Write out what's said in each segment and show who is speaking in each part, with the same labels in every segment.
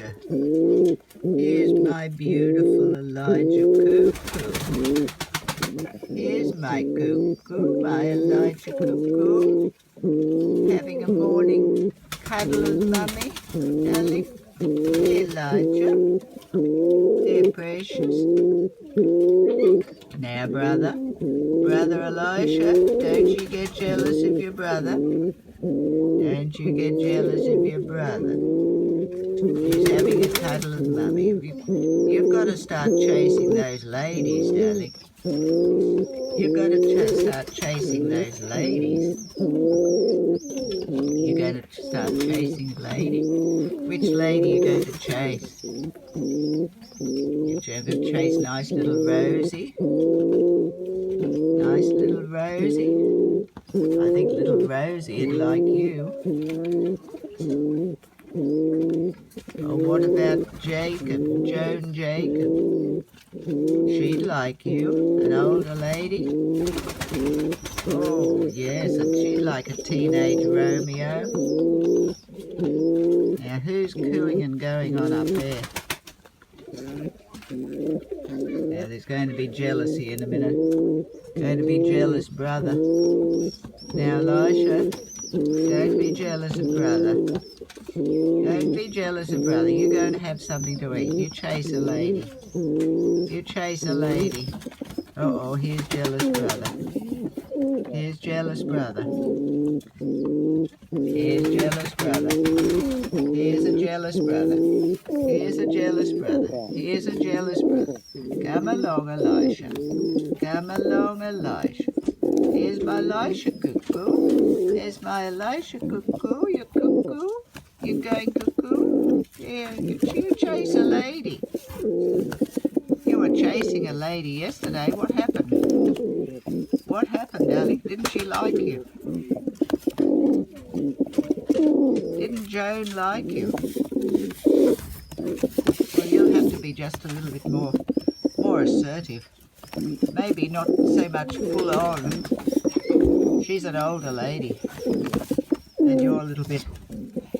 Speaker 1: Elijah. Here's my beautiful Elijah cuckoo. Here's my cuckoo, my Elijah cuckoo. Having a morning cuddle with Mummy, darling. Elijah. Dear precious. Now, brother Elisha, don't you get jealous of your brother. Don't you get jealous of your brother. He's having a cuddle with Mummy. You've got to start chasing those ladies, darling. You've got to start chasing those ladies. You're going to start chasing ladies. Which lady are you going to chase? You're going to chase nice little Rosie. Nice little Rosie. I think little Rosie would like you. Or what about Jacob, Joan Jacob? She'd like you, an older lady. Oh, yes, and she'd like a teenage Romeo. Now, who's cooing and going on up there? Now, there's going to be jealousy in a minute. Going to be jealous, brother. Now, Elisha, don't be jealous of brother. Don't be jealous of brother. You're going to have something to eat. You chase a lady. You chase a lady. Uh-oh, here's jealous brother. Here's jealous brother. Here's jealous brother. Here's a jealous brother. Here's a jealous brother. Here's a jealous brother. Come along, Elisha. Come along, Elisha. Here's my Elisha cuckoo. There's my Elisha cuckoo. You cuckoo. You going cuckoo? Yeah, you chase a lady. You were chasing a lady yesterday. What happened? What happened, darling? Didn't she like you? Didn't Joan like you? Well, you'll have to be just a little bit more assertive. Maybe not so much full on. She's an older lady. And you're a little bit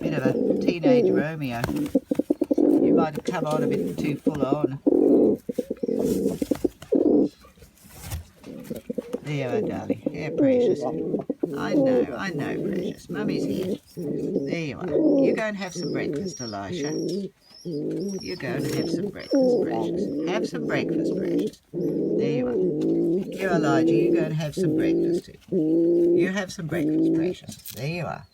Speaker 1: of a teenage Romeo. You might have come on a bit too full on. There you are, darling. Yeah, precious. I know, precious. Mummy's here. There you are. You go and have some breakfast, Elisha. You go and have some breakfast, precious. Have some breakfast, precious. There you are. You, Elijah, you go and have some breakfast too. You have some breakfast, precious. There you are.